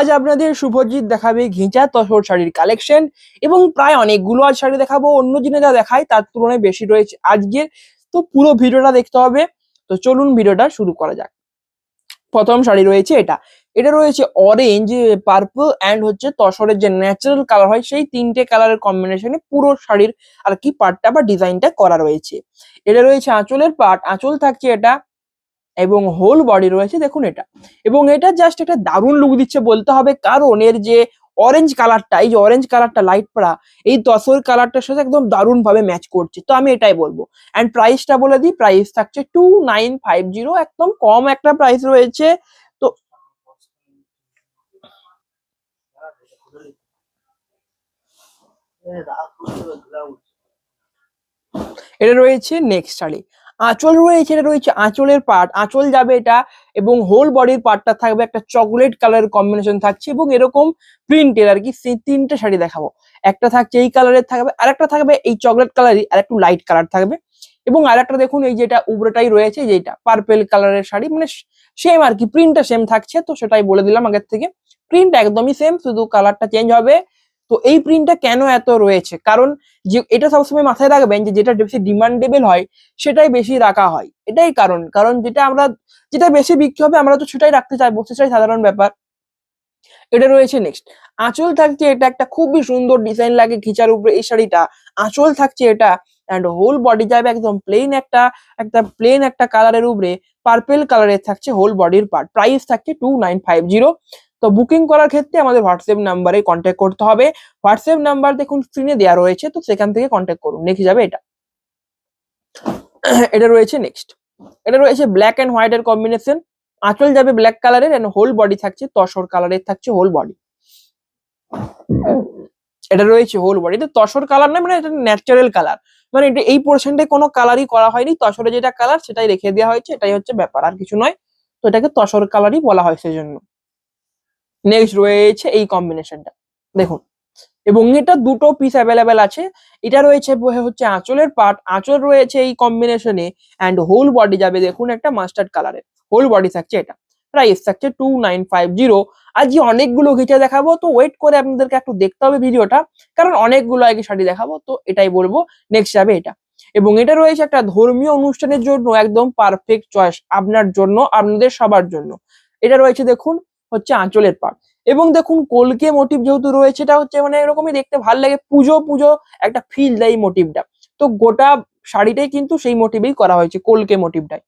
আজ আপনাদের শুভজিৎ দেখাবে ঘিচা তসর শাড়ির কালেকশন এবং প্রায় অনেকগুলো আজ শাড়ি দেখাবো। অন্য দিনে যা দেখায় তার তুলনায় বেশি রয়েছে আজকের। তো পুরো ভিডিওটা দেখতে হবে। তো চলুন ভিডিওটা শুরু করা যাক। প্রথম শাড়ি রয়েছে এটা। এটা রয়েছে অরেঞ্জ, পার্পল অ্যান্ড হচ্ছে তসরের যে ন্যাচারাল কালার হয় সেই তিনটে কালারের কম্বিনেশনে পুরো শাড়ির আর কি পার্টটা বা ডিজাইনটা করা রয়েছে। এটা রয়েছে আঁচলের পার্ট, আঁচল থাকছে এটা এবং হোল বডি রয়েছে দেখুন এটা। এবং এটা জাস্ট একটা দারুণ লুক দিচ্ছে বলতে হবে, কারণ এর যে অরেঞ্জ কালারটা, এই যে অরেঞ্জ কালারটা লাইট পড়া এই তসর কালারটার সাথে একদম দারুণ ভাবে ম্যাচ করছে। তো আমি এটাই বলবো। অ্যান্ড প্রাইসটা বলে দিই, প্রাইস থাকছে 2950, একদম কম একটা প্রাইস রয়েছে। তো এটা রয়েছে নেক্সট শাড়ি। আঁচল রয়েছে, এটা রয়েছে আঁচলের পার্ট, আঁচল যাবে এটা এবং হোল বডির পার্টটা থাকবে একটা চকলেট কালারের কম্বিনেশন থাকছে এবং এরকম প্রিন্টের আর কি। সেই তিনটে শাড়ি দেখাবো। একটা থাকছে এই কালারের থাকবে, আরেকটা থাকবে এই চকলেট কালারই আর একটু লাইট কালার থাকবে এবং আরেকটা দেখুন এই যেটা উপরেটাই রয়েছে যেটা পার্পেল কালারের শাড়ি, মানে সেম আর কি, প্রিন্টটা সেম থাকছে। তো সেটাই বলে দিলাম আগের থেকে, প্রিন্ট একদমই সেম, শুধু কালারটা চেঞ্জ হবে। তো এই প্রিন্টটা কেন এত রয়েছে, কারণ যে এটা সবসময় মাথায় রাখবেন যে যেটা বেশি ডিমান্ডেবল হয় সেটাই বেশি রাখা হয়। এটাই কারণ, কারণ যেটা বেশি বিক্রি হবে আমরা তো সেটাই রাখতে চাই, বলতে চাই, সাধারণ ব্যাপার। এটা রয়েছে নেক্সট। আঁচল থাকছে এটা, একটা খুবই সুন্দর ডিজাইন লাগে ঘিচার উপরে এই শাড়িটা। আঁচল থাকছে এটা অ্যান্ড হোল বডি যাবে একদম প্লেন একটা কালারের উপরে পার্পেল কালারের থাকছে হোল বডির পার্ট। প্রাইস থাকছে 2950। তো বুকিং করার ক্ষেত্রে আমাদের হোয়াটসঅ্যাপ নাম্বারে কন্ট্যাক্ট করতে হবে। হোয়াটসঅ্যাপ নাম্বার দেখুন স্ক্রিনে দেওয়া রয়েছে, তো সেখান থেকে কন্ট্যাক্ট করুন। নেক্সট যাবে এটা। এটা রয়েছে নেক্সট। এটা রয়েছে ব্ল্যাক এন্ড হোয়াইট এর কম্বিনেশন। আঁচল যাবে ব্ল্যাক কালারের এন্ড হোল বডি থাকছে তসর কালারের থাকছে হোল বডি। এটা রয়েছে হোল বডি, এটা তসর কালার না, মানে এটা ন্যাচারাল কালার, মানে এটা এই পোর্শনটায় কোনো কালারই করা হয়নি, তসরে যেটা কালার সেটাই রেখে দেওয়া হয়েছে, এটাই হচ্ছে ব্যাপার, আর কিছু নয়। তো এটাকে তসর কালারই বলা হয় সেজন্য। নেক্সট রয়েছে এই কম্বিনেশনটা দেখুন, এবং এটা দুটো পিস অ্যাভেলেবেল আছে। এটা রয়েছে হচ্ছে আঁচলের পার্ট, আঁচল রয়েছে এই কম্বিনেশনে অ্যান্ড হোল বডি যাবে দেখুন একটা মাস্টার্ড কালারের, হোল বডি থাকছে এটা। প্রাইস থাকছে 2950। আজকে অনেকগুলো ঘিচা দেখাবো, তো ওয়েট করে আপনাদেরকে একটু দেখতে হবে ভিডিওটা, কারণ অনেকগুলো আগে শাড়ি দেখাবো, তো এটাই বলবো। নেক্সট যাবে এটা। এবং এটা রয়েছে একটা ধর্মীয় অনুষ্ঠানের জন্য একদম পারফেক্ট চয়েস, আপনার জন্য, আপনাদের সবার জন্য। এটা রয়েছে দেখুন হচ্ছে আঁচলের পার্ট এবং দেখুন কলকে মোটিভ যেহেতু রয়েছে, এটা হচ্ছে মানে এরকমই দেখতে ভাল লাগে, পুজো পুজো একটা ফিল দেয় মোটিভটা। তো গোটা শাড়িটাই কিন্তু সেই মোটিভেই করা হয়েছে, কলকে মোটিভটাই।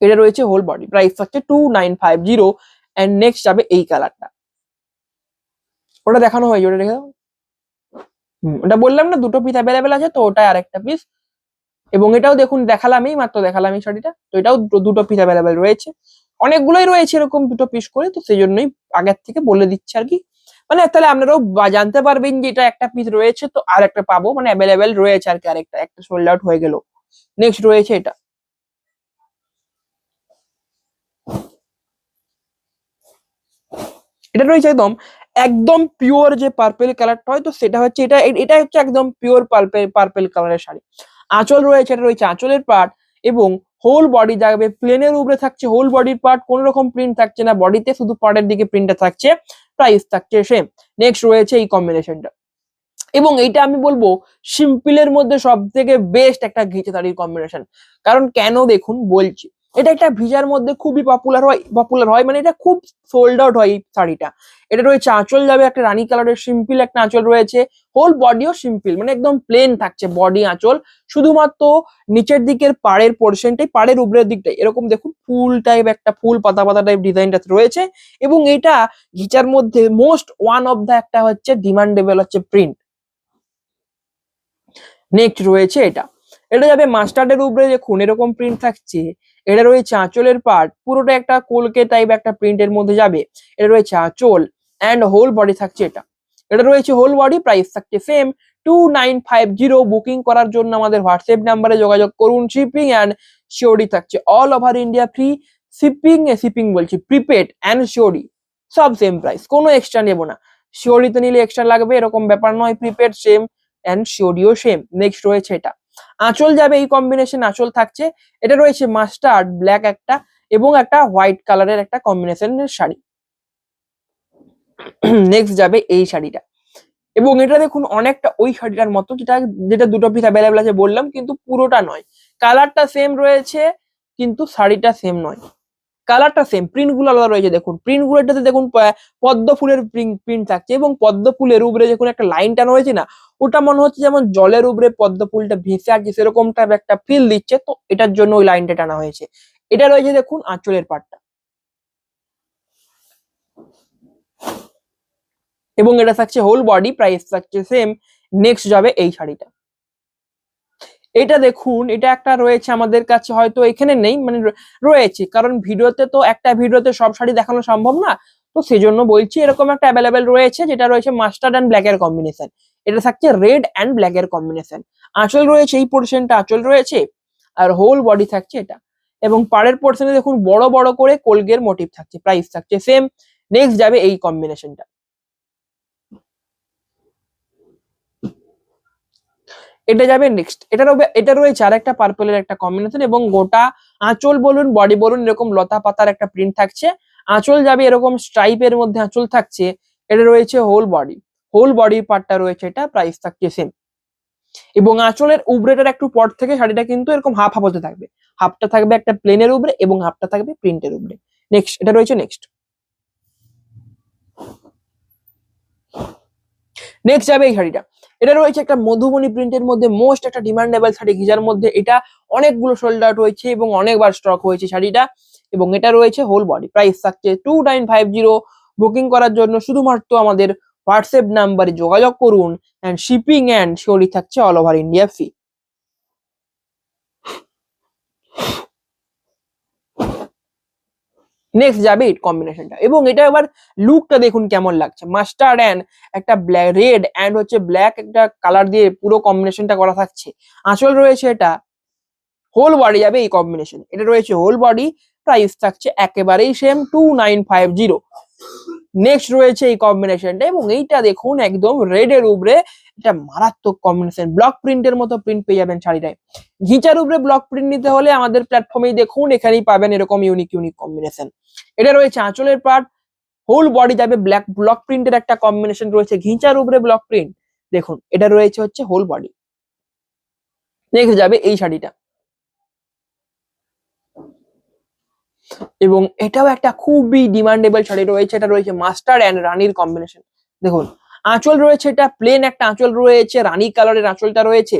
এটা রয়েছে হোল বডি, প্রাইস থাকছে 2950। এন্ড নেক্সট যাবে এই কালারটা। ওটা দেখানো হয়েছে, ওটা রেখে দাও। ওটা বললাম না দুটো পিস অ্যাভেলেবেল আছে, তো ওটাই আরেকটা পিস। এবং এটাও দেখুন দেখালাম, এই মাত্র দেখালাম এই শাড়িটা, তো এটাও দুটো পিস অ্যাভেলেবেল রয়েছে। অনেকগুলোই রয়েছে এরকম দুটো পিস করে, তো সেই জন্যই আগের থেকে বলে দিচ্ছি আর কি। মানে তাহলে আপনারাও জানতে পারবেন যে এটা একটা পিস রয়েছে, তো আর একটা পাবো, মানে অ্যাভেলেবেল রয়েছে আর কি, আরেকটা, একটা সোল্ড আউট হয়ে গেল। নেক্সট রয়েছে এটা। এটা রয়েছে একদম একদম পিওর যে পার্পেল কালারটা হয়, তো সেটা হচ্ছে এটা, এটা হচ্ছে একদম পিওর পার্পেল কালারের শাড়ি। আঁচল রয়েছে, এটা রয়েছে আঁচলের পার্ট এবং হোল বডি যাবে প্লেনের উপরে থাকছে হোল বডির পার্ট, কোন রকম প্রিন্ট থাকছে না বডিতে, শুধু পার্টের দিকে প্রিন্টটা থাকছে। প্রাইস থাকছে সেম। নেক্সট রয়েছে এই কম্বিনেশনটা, এবং এইটা আমি বলবো সিম্পলের মধ্যে সব থেকে বেস্ট একটা ঘিচে শাড়ির কম্বিনেশন। কারণ কেন দেখুন বলছি, এটা একটা ভিজার মধ্যে খুবই পপুলার হয়, মানে এটা খুব সোল্ড আউট হয় এই শাড়িটা। এটা রয়েছে আঁচল যাবে একটা রানী কালারের সিম্পল একটা আঁচল রয়েছে, হোল বডিও সিম্পল, মানে একদম প্লেন থাকছে বডি আঁচল, শুধুমাত্র নিচের দিকের পাড়ের পোর্শনটাই, পাড়ের উপরের দিকটাই এরকম দেখুন ফুল টাইপ, একটা ফুল পাতা পাতা টাইপ ডিজাইনটা রয়েছে। এবং এটা ঘিচার মধ্যে মোস্ট ওয়ান অফ দা একটা হচ্ছে ডিমান্ডেবল হচ্ছে প্রিন্ট। নেক্সট রয়েছে এটা। এটা যাবে মাস্টার্ডের উপরে দেখুন এরকম প্রিন্ট থাকছে। এটা রয়েছে আঁচলের পার্ট, পুরোটা একটা কলকে টাইপ একটা প্রিন্টের মধ্যে যাবে। এটা রয়েছে আঁচল অ্যান্ড হোল বডি থাকছে এটা। এটা রয়েছে হোল বডি, প্রাইস থাকছে সেম 2950। বুকিং করার জন্য আমাদের হোয়াটসঅ্যাপ নাম্বারে যোগাযোগ করুন। শিপিং অ্যান্ড সিওরি থাকছে all over India free. Shipping বলছি, প্রিপেড অ্যান্ড সিওরি সব সেম প্রাইস, কোনো এক্সট্রা নেবো না। সিওরিতে নিলে এক্সট্রা লাগবে এরকম ব্যাপার নয়, প্রিপেড সেম অ্যান্ড শিওরিও সেম। নেক্সট রয়েছে এটা। আঁচল যাবে এই কম্বিনেশন আঁচল থাকছে। এটা রয়েছে মাস্টার্ড ব্ল্যাক একটা এবং একটা হোয়াইট কালারের একটা কম্বিনেশনের শাড়ি। নেক্সট যাবে এই শাড়িটা, এবং এটা দেখুন অনেকটা ওই শাড়িটার মতো, যেটা যেটা দুটো পিস অ্যাভেলেবেল আছে বললাম, কিন্তু পুরোটা নয়। কালারটা সেম রয়েছে কিন্তু শাড়িটা সেম নয়। কালারটা সেম, প্রিন্ট গুলো আলাদা রয়েছে। দেখুন প্রিন্ট গুলো, এটাতে দেখুন পদ্ম ফুলের প্রিন্ট থাকছে, এবং পদ্ম ফুলের উপরে যখন একটা লাইন টানা হয়েছে না, ওটা মনে হচ্ছে যেমন জলের উপরে পদ্ম ফুলটা ভেসে আছে সেরকম টাইপ একটা ফিল দিচ্ছে, তো এটার জন্য ওই লাইনটা টানা হয়েছে। এটা রয়েছে দেখুন আঁচলের পাটটা, এবং এটা থাকছে হোল বডি, প্রাইস থাকছে সেম। নেক্সট যাবে এই শাড়িটা। এটা দেখুন, এটা একটা রয়েছে আমাদের কাছে, হয়তো এখানে নেই, মানে রয়েছে, কারণ ভিডিওতে তো একটা ভিডিওতে সব শাড়ি দেখানো সম্ভব না, তো সেজন্য বলছি এরকম একটা অ্যাভেলেবেল রয়েছে, যেটা রয়েছে মাস্টার্ড অ্যান্ড ব্ল্যাক এর কম্বিনেশন। এটা থাকছে রেড অ্যান্ড ব্ল্যাক এর কম্বিনেশন। আঁচল রয়েছে, এই পোর্শনটা আঁচল রয়েছে, আর হোল বডি থাকছে এটা, এবং পাড়ের পোর্শনে দেখুন বড় বড় করে কলগের মোটিভ থাকছে, প্রাইস থাকছে সেম। নেক্সট যাবে এই কম্বিনেশনটা। এটা যাবে নেক্সট, এটা রয়েছে আর একটা পার্পলের একটা কম্বিনেশন, এবং গোটা আঁচল বলুন বডি বলুন এরকম লতা পাতার একটা প্রিন্ট থাকছে। আঁচল যাবে এরকম স্ট্রাইপের মধ্যে আঁচল থাকছে। এটা রয়েছে হোল বডি, হোল বডির পার্টটা রয়েছে এটা, প্রাইস থাকছে সেম। এবং আঁচলের উবরেটার একটু পর থেকে শাড়িটা কিন্তু এরকম হাফ হাফ হতে থাকবে, হাফটা থাকবে একটা প্লেনের উপরে এবং হাফটা থাকবে প্রিন্টের উপরে। নেক্সট, এটা রয়েছে নেক্সট। নেক্সট যাবে এই শাড়িটা। এটা রয়েছে একটা মধুবনী প্রিন্টের মধ্যে মোস্ট একটা ডিমান্ডেবল শাড়ি ঘিজার মধ্যে। এটা অনেকগুলো সোল্ড আউট হয়েছে এবং অনেকবার স্টক হয়েছে শাড়িটা, এবং এটা রয়েছে হোল বডি, প্রাইস থাকছে 2950। বুকিং করার জন্য শুধুমাত্র আমাদের হোয়াটসঅ্যাপ নাম্বারে যোগাযোগ করুন, অ্যান্ড শিপিং অ্যান্ড শিওরি থাকছে all over India free. Next যাবে এই কম্বিনেশনটা, এবং এটা এবার লুকটা দেখুন কেমন লাগছে, মাস্টার্ড অ্যান্ড একটা ব্ল্যাক, রেড অ্যান্ড হচ্ছে ব্ল্যাক একটা কালার দিয়ে পুরো কম্বিনেশনটা করা থাকছে। আঁচল রয়েছে এটা, হোল বডি যাবে এই কম্বিনেশন। এটা রয়েছে হোল বডি, প্রাইস থাকছে একেবারেই সেম 2950। নেক্সট রয়েছে এই কম্বিনেশনটা, এবং এইটা দেখুন একদম রেড এর উপরে এটা মারাত্মক কম্বিনেশন, ব্লক প্রিন্টের মতো প্রিন্ট পেয়ে যাবেন শাড়িটায়। ঘিচার উপরে ব্লক প্রিন্ট নিতে হলে আমাদের প্ল্যাটফর্মেই দেখুন, এখানেই পাবেন এরকম ইউনিক ইউনিক কম্বিনেশন। এটা রয়েছে আঁচলের পার্ট, হোল বডি যাবে ব্ল্যাক ব্লক প্রিন্টের একটা কম্বিনেশন রয়েছে, ঘিচার উপরে ব্লক প্রিন্ট। দেখুন এটা রয়েছে হচ্ছে হোল বডি। নেক্সট যাবে এই শাড়িটা, এবং এটাও একটা খুবই ডিমান্ডেবল শাড়ি রয়েছে। এটা রয়েছে মাস্টার্ড অ্যান্ড রানীর কম্বিনেশন। দেখুন আঁচল রয়েছে, এটা প্লেন একটা আঁচল রয়েছে, রানী কালারের আঁচলটা রয়েছে,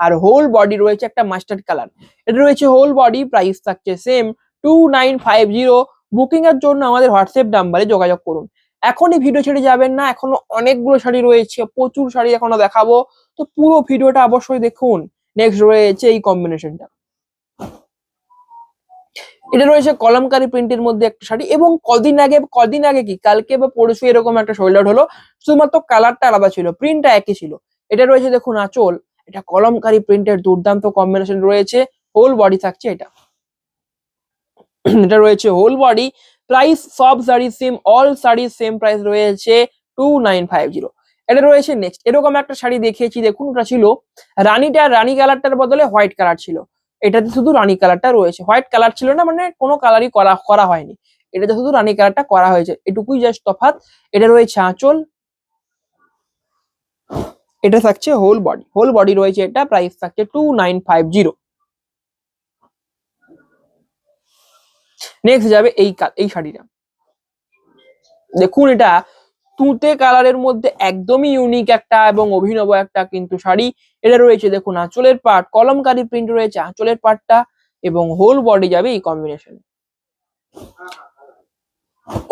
আর হোল বডি রয়েছে একটা মাস্টার্ড কালার। এটা রয়েছে হোল বডি, প্রাইস থাকছে সেম 2950। বুকিং এর জন্য আমাদের হোয়াটসঅ্যাপ নাম্বারে যোগাযোগ করুন। এখনই ভিডিও ছেড়ে যাবেন না, এখনো অনেকগুলো শাড়ি রয়েছে, প্রচুর শাড়ি এখনো দেখাবো, তো পুরো ভিডিওটা অবশ্যই দেখুন। নেক্সট রয়েছে এই কম্বিনেশনটা। এটা রয়েছে কলমকারী প্রিন্টের মধ্যে একটা শাড়ি, এবং কদিন আগে কি কালকে বা পরশু এরকম একটা সোল্ড আউট হলো, শুধুমাত্র কালারটা আলাদা ছিল, প্রিন্টটা একই ছিল। এটা রয়েছে দেখুন আঁচল, এটা কলমকারী প্রিন্টের দুর্দান্ত কম্বিনেশন রয়েছে, হোল বডি থাকছে এটা। এটা রয়েছে হোল বডি, প্রাইস সব sari same, all sari same price রয়েছে 2950। এটা রয়েছে নেক্সট, এরকম একটা শাড়ি দেখিয়েছি দেখুন, ওটা ছিল রানী কালারটার বদলে হোয়াইট কালার ছিল। এটাতে শুধু রানী কালারটা রয়েছে, হোয়াইট কালার ছিল না, মানে কোনো কালারই করা করা হয়নি, এটাতে শুধু রানী কালারটা করা হয়েছে, এটুকুই জাস্ট তফাৎ। এটা রয়েছে আঁচল, এটা থাকছে হোল বডি, হোল বডি রয়েছে এটা, প্রাইস থাকছে 2950। নেক্সট যাবে এই শাড়িটা। দেখুন এটা তুঁতে কালারের মধ্যে একদমই ইউনিক একটা এবং অভিনব একটা কিন্তু শাড়ি। এটা রয়েছে দেখুন আঁচলের পার্ট, কলমকারী প্রিন্ট রয়েছে আঁচলের পার্টটা, এবং হোল বডি যাবে এই কম্বিনেশন,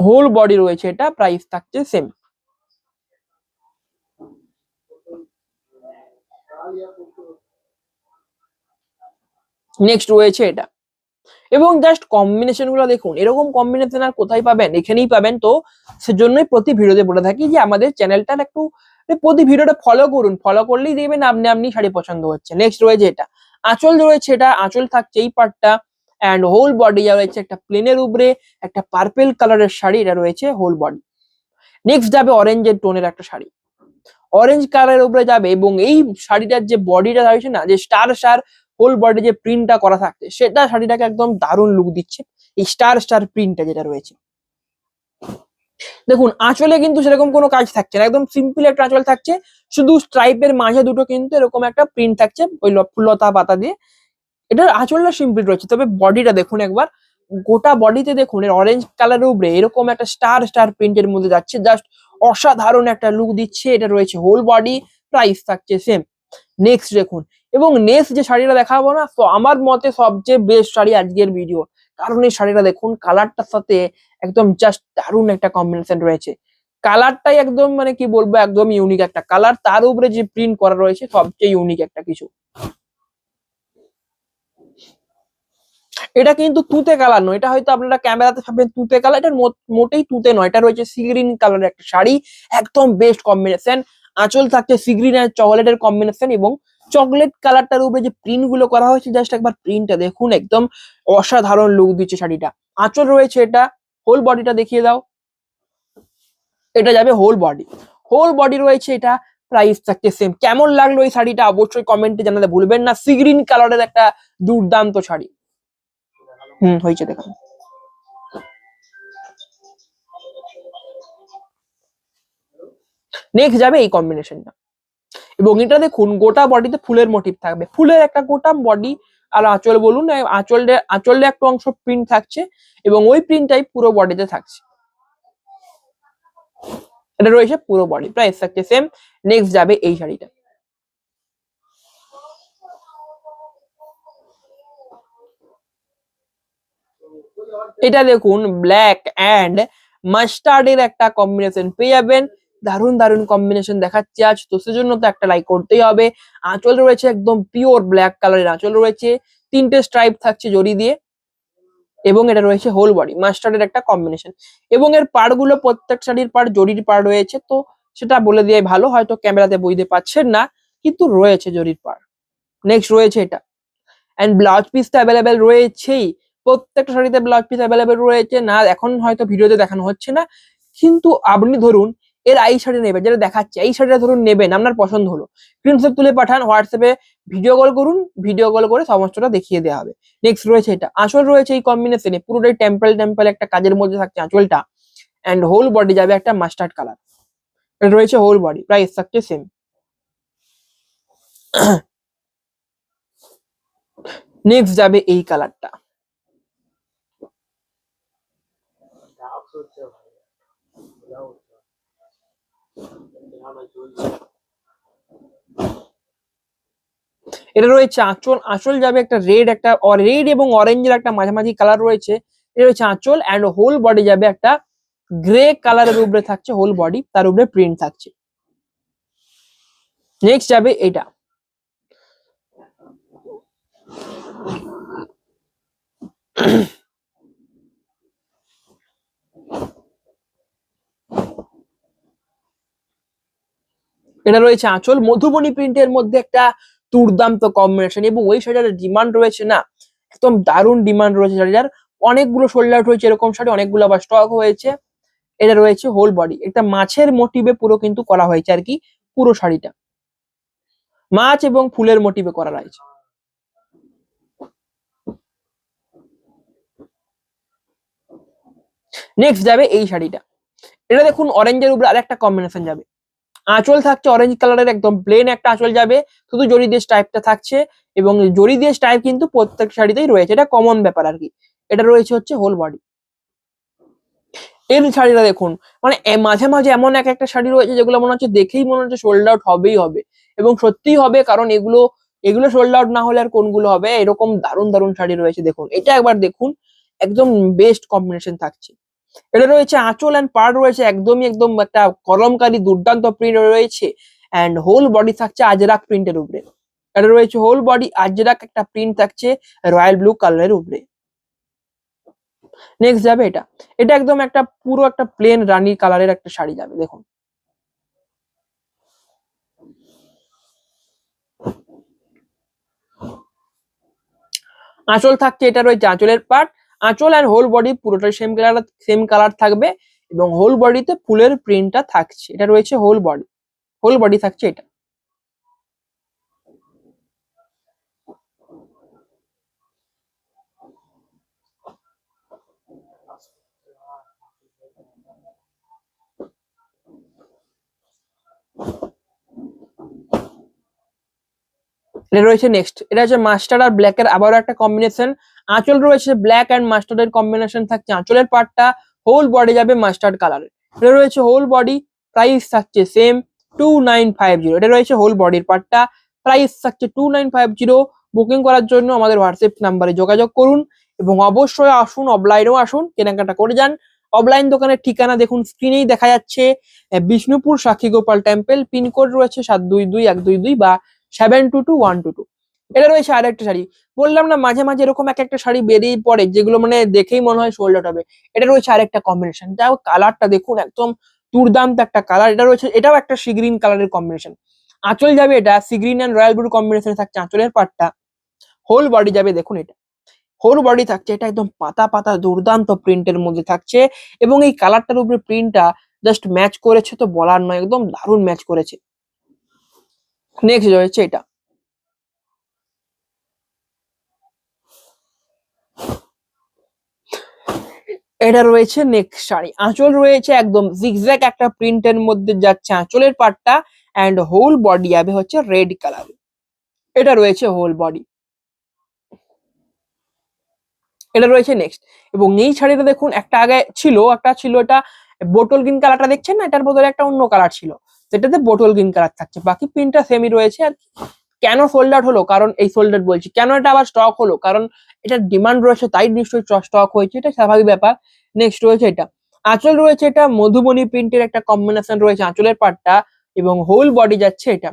হোল বডি রয়েছে এটা, প্রাইস থাকছে সেম। নেক্সট রয়েছে এটা, এবং জাস্ট কম্বিনেশন গুলো দেখুন, এরকম কম্বিনেশন আর কোথায় পাবেন, এখানেই পাবেন। তো সেজন্যই প্রতি ভিডিওতে বলে থাকি যে আমাদের চ্যানেলটার একটু প্রতি ভিডিওটা ফলো করুন, ফলো করলেই দেখবেন আপনি আপনি শাড়ি পছন্দ হচ্ছে। নেক্সট রয়েছে এটা, আঁচল রয়েছে এটা, আঁচল থাকছে এই পার্টটা, অ্যান্ড হোল বডি যা রয়েছে একটা প্লেনের উপরে একটা পার্পেল কালারের শাড়ি, এটা রয়েছে হোল বডি। নেক্সট যাবে অরেঞ্জের টোনের একটা শাড়ি, অরেঞ্জ কালারের উপরে যাবে, এবং এই শাড়িটার যে বডিটা রয়েছে না, যে স্টার স্টার হোল বডি যে প্রিন্টটা করা থাকছে, সেটা শাড়িটাকে একদম দারুণ লুক দিচ্ছে, এই স্টার স্টার প্রিন্টটা যেটা রয়েছে। দেখুন আঁচলে কিন্তু সেরকম কোনো কাজ থাকছে না, একদম সিম্পল একটা আঁচল থাকছে, শুধু স্ট্রাইপের মাঝে দুটো কিন্তু এরকম একটা প্রিন্ট থাকছে ওই লতা পাতা দিয়ে। এটার আঁচলটা সিম্পল রয়েছে, তবে বডিটা দেখুন একবার, গোটা বডিতে দেখুন এর অরেঞ্জ কালারের উপরে এরকম একটা স্টার স্টার প্রিন্টের মধ্যে যাচ্ছে, জাস্ট অসাধারণ একটা লুক দিচ্ছে। এটা রয়েছে হোল বডি, প্রাইস থাকছে সেম। নেক্সট দেখুন, এবং নেক্সট যে শাড়িটা দেখাবো না, তো আমার মতে সবচেয়ে বেস্ট শাড়ি আজকের ভিডিও, কারণ এই শাড়িটা দেখুন কালারটার সাথে একদম জাস্ট দারুণ একটা কম্বিনেশন রয়েছে। কালারটাই একদম মানে কি বলবো, একদম ইউনিক একটা কালার, তার উপরে যে প্রিন্ট করা রয়েছে সবচেয়ে ইউনিক একটা কিছু। এটা কিন্তু তুতে কালার নয়, এটা হয়তো আপনারা ক্যামেরাতে ভাববেন তুতে কালার, এটা মোটেই তুতে নয়, এটা রয়েছে সি গ্রিন কালারের একটা শাড়ি, একদম বেস্ট কম্বিনেশন। আঁচল থাকছে সি গ্রিন আর চকলেটের কম্বিনেশন, এবং চকলেট কালারটার উপরে যে প্রিন্ট গুলো করা হয়েছে, জাস্ট একবার প্রিন্টটা দেখুন, একদম অসাধারণ লুক দিচ্ছে শাড়িটা। আঁচল রয়েছে এটা, হোল বডিটা দেখিয়ে দাও, এটা যাবে হোল বডি, হোল বডি রয়েছে এটা, প্রাইস থাকছে সেম। কেমন লাগলো এই শাড়িটা অবশ্যই কমেন্টে জানাতে ভুলবেন না, সি গ্রিন কালারের একটা দুর্দান্ত শাড়ি। হয়েছে দেখুন। নেক্সট যাবে এই কম্বিনেশনটা, এবং এটা দেখুন গোটা বডিতে ফুলের মোটিভ থাকবে, ফুলের একটা গোটা বডি আর আঁচল বলুন, আঁচলে একটা অংশ প্রিন্ট থাকছে, এবং ওই প্রিন্টটাই পুরো বডিতে থাকছে। এটা রয়েছে পুরো বডি, প্রাইস থাকছে সেম। নেক্সট যাবে এই শাড়িটা, এটা দেখুন ব্ল্যাক অ্যান্ড মাস্টার্ডের একটা কম্বিনেশন পেয়ে যাবেন, দারুণ দারুণ কম্বিনেশন দেখাচ্ছে আজ, তো সেজন্য তো একটা লাইক করতেই হবে। আঁচল রয়েছে একদম পিওর ব্ল্যাক কালারের আঁচল রয়েছে, তিনটে স্ট্রাইপ থাকছে জড়ি দিয়ে, এবং এটা রয়েছে হোল বডি মাস্টার্ডের একটা কম্বিনেশন, এবং এর পাড়গুলো প্রত্যেক শাড়ির পাড় জরির পাড় রয়েছে, তো সেটা বলে দিয়ে ভালো, হয়তো ক্যামেরাতে বুঝতে পাচ্ছেন না, কিন্তু রয়েছে জরির পাড়। নেক্সট রয়েছে এটা, এন্ড ব্লাউজ পিসটা অ্যাভেলেবেল রয়েছেই, প্রত্যেকটা শাড়িতে ব্লাউজ পিস অ্যাভেলেবেল রয়েছে, না এখন হয়তো ভিডিওতে দেখানো হচ্ছে না, কিন্তু আপনি ধরুন এর এই শাড়ি নেবেন, যেটা দেখাচ্ছে এই শাড়িটা ধরুন নেবেন, আপনার পছন্দ হলো, স্ক্রিনশট তুলে পাঠান হোয়াটসঅ্যাপে, ভিডিও কল করুন, ভিডিও কল করে সমস্তটা দেখিয়ে দেওয়া হবে। নেক্সট রয়েছে এটা, আঁচল রয়েছে এই কম্বিনেশনে পুরোটাই টেম্পল টেম্পল একটা কাজের মধ্যে থাকছে আঁচলটা, এন্ড হোল বডি যাবে একটা মাস্টার্ড কালার, এটা রয়েছে হোল বডি, প্রাইস থাকছে সেম। নেক্সট যাবে এই কালারটা, এটা রয়েছে আঁচল, আঁচল যাবে একটা রেড, একটা রেড এবং অরেঞ্জের একটা মাঝামাঝি কালার রয়েছে, এটা রয়েছে আঁচল, অ্যান্ড হোল বডি যাবে একটা গ্রে কালারের উপরে থাকছে হোল বডি, তার উপরে প্রিন্ট থাকছে। নেক্সট যাবে এটা, এটা রয়েছে আঁচল, মধুবনী প্রিন্টের মধ্যে একটা দুর্দান্ত কম্বিনেশন, এবং ওই শাড়িটার ডিমান্ড রয়েছে না, একদম দারুণ ডিমান্ড রয়েছে শাড়িটার, অনেকগুলো সোল্ড আউট হয়েছে এরকম শাড়ি, অনেকগুলো আবার স্টক হয়েছে। এটা রয়েছে হোল বডি, একটা মাছের মোটিভে পুরো কিন্তু করা হয়েছে আর কি, পুরো শাড়িটা মাছ এবং ফুলের মোটিভে করা রয়েছে। নেক্সট যাবে এই শাড়িটা, এটা দেখুন অরেঞ্জের উপরে আরেকটা কম্বিনেশন যাবে, আঁচল থাকছে অরেঞ্জ কালারের, একদম প্লেন একটা আঁচল যাবে, শুধু জরি দিয়ে স্টাইপটা থাকছে, এবং জরি দিয়ে স্টাইপ কিন্তু প্রত্যেক শাড়িতেই রয়েছে, এটা কমন ব্যাপার আর কি। এটা রয়েছে হচ্ছে হোল বডি। এর শাড়িটা দেখুন, মানে মাঝে মাঝে এমন এক একটা শাড়ি রয়েছে যেগুলো মনে হচ্ছে দেখেই মনে হচ্ছে সোল্ড আউট হবেই হবে, এবং সত্যিই হবে, কারণ এগুলো এগুলো সোল্ড আউট না হলে আর কোনগুলো হবে, এরকম দারুণ দারুণ শাড়ি রয়েছে দেখুন, এটা একবার দেখুন, একদম বেস্ট কম্বিনেশন থাকছে। এটা রয়েছে আঁচল অ্যান্ড পাড় রয়েছে একদমই একদম একটা কলমকারী দুর্দান্ত প্রিন্ট রয়েছে, অ্যান্ড হোল বডি থাকছে আজরাক প্রিন্টের উপরে, এটা রয়েছে হোল বডি আজরাক একটা প্রিন্ট থাকছে রয়্যাল ব্লু কালারের উপরে। নেক্সট যাবে এটা, এটা একদম একটা পুরো একটা প্লেন রানী কালারের একটা শাড়ি যাবে দেখুন, আঁচল থাকছে, এটা রয়েছে আঁচলের পার্ট, আঁচল অ্যান্ড হোল বডি পুরোটাই সেম কালার থাকবে, এবং হোল বডিতে ফুলের প্রিন্টটা থাকছে, এটা রয়েছে হোল বডি, হোল বডি থাকছে এটা। এটা রয়েছে নেক্সট, এটা হচ্ছে মাস্টার্ড আর ব্ল্যাক এর আবারও একটা কম্বিনেশন। আঁচল রয়েছে ব্ল্যাক অ্যান্ড মাস্টার্ডের কম্বিনেশন থাকছে, আঁচলের পার্টটা হোল বডি যাবে মাস্টার্ড কালারের। এটা রয়েছে হোল বডি, প্রাইস থাকছে সেম 2950। এটা রয়েছে হোল বডির পার্টটা, প্রাইস থাকছে 2950। বুকিং করার জন্য আমাদের হোয়াটসঅ্যাপ নাম্বারে যোগাযোগ করুন এবং অবশ্যই আসুন, অফলাইনেও আসুন, কেনাকাটা করে যান। অফলাইন দোকানের ঠিকানা দেখুন স্ক্রিনেই দেখা যাচ্ছে, বিষ্ণুপুর সাক্ষী গোপাল টেম্পল, পিনকোড রয়েছে 722122 বা 722122। এটা রয়েছে আরেকটা শাড়ি, বললাম না মাঝে মাঝে এরকম এক একটা শাড়ি বেরিয়ে পড়ে যেগুলো মানে দেখেই মনে হয় সোল্ড আউট হবে। এটা রয়েছে আরেকটা কম্বিনেশন, যাও কালারটা দেখুন একদম দুর্দান্ত একটা কালার। এটা রয়েছে, এটাও একটা সি গ্রিন কালারের কম্বিনেশন। আঁচল যাবে এটা sea green and royal blue কম্বিনেশনে থাকছে আঁচলের পাটটা। হোল বডি যাবে দেখুন, এটা হোল বডি থাকছে, এটা একদম পাতা পাতা দুর্দান্ত প্রিন্টের মধ্যে থাকছে এবং এই কালারটার উপরে প্রিন্টটা জাস্ট ম্যাচ করেছে তো বলার নয়, একদম দারুণ ম্যাচ করেছে। নেক্সট রয়েছে এটা, এটা রয়েছে নেক্সট শাড়ি। আঁচল রয়েছে একদম জিগজ্যাগ একটা প্রিন্টের মধ্যে যাচ্ছে আঁচলের পাটটা, অ্যান্ড হোল বডি যাবে হচ্ছে রেড কালার। এটা রয়েছে হোল বডি, এটা রয়েছে নেক্সট। এবং এই শাড়িটা দেখুন, একটা আগে ছিল এটা বোটল গ্রিন কালারটা দেখছেন না, এটার বদলে একটা অন্য কালার ছিল, সেটাতে বোটল গ্রিন কালার থাকছে, বাকি প্রিন্টটা সেমই রয়েছে আর কি। কেন সোল্ড আউট হলো, কারণ এই সোল্ড আউট বলছি কেন, এটা আবার স্টক হলো কারণ এটার ডিমান্ড রয়েছে তাই নিশ্চয়ই স্টক হয়েছে, এটা স্বাভাবিক ব্যাপার। নেক্সট রয়েছে এটা, আঁচল রয়েছে এটা মধুবনী প্রিন্টের একটা কম্বিনেশন রয়েছে আঁচলের পাটটা, এবং হোল বডি যাচ্ছে এটা,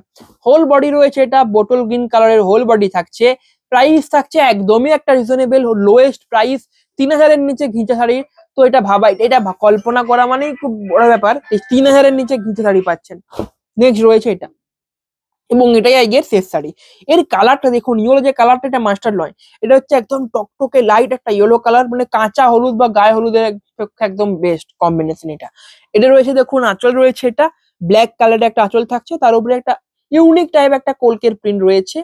হোল বডি রয়েছে এটা বোটল গ্রিন কালারের হোল বডি থাকছে। প্রাইস থাকছে একদমই একটা রিজনেবল, লোয়েস্ট প্রাইস 3000-এর নিচে ঘিচা শাড়ি। তো এটা ভাবা, এটা কল্পনা করা মানেই খুব বড় ব্যাপার, এই 3000-এর নিচে ঘিচা শাড়ি পাচ্ছেন। নেক্সট রয়েছে এটা, এবং এটাই আজকের শেষ শাড়ি। এর কালারটা দেখুন, ইয়েলো যে কালারটা, এটা মাস্টার্ড নয়, এটা হচ্ছে একদম টকটকে লাইট একটা ইয়েলো কালার, মানে কাঁচা হলুদ বা গায়ে হলুদের পক্ষে একদম বেস্ট কম্বিনেশন এটা। এটা রয়েছে দেখুন, আঁচল রয়েছে এটা ব্ল্যাক কালারের একটা আঁচল থাকছে, তার উপরে একটা ইউনিক টাইপ একটা কলকের প্রিন্ট রয়েছে,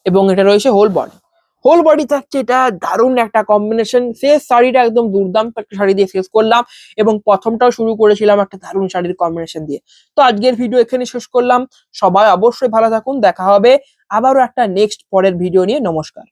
এবং এটা রয়েছে হোল বডি। হোল বডি থাকছে এটা, দারুণ একটা কম্বিনেশন। শেষ শাড়িটা একদম দুর্দান্ত একটা শাড়ি দিয়ে শেষ করলাম, এবং প্রথমটাও শুরু করেছিলাম একটা দারুণ শাড়ির কম্বিনেশন দিয়ে। তো আজকের ভিডিও এখানে শেষ করলাম, সবাই অবশ্যই ভালো থাকুন, দেখা হবে আবারও একটা নেক্সট পরের ভিডিও নিয়ে। নমস্কার।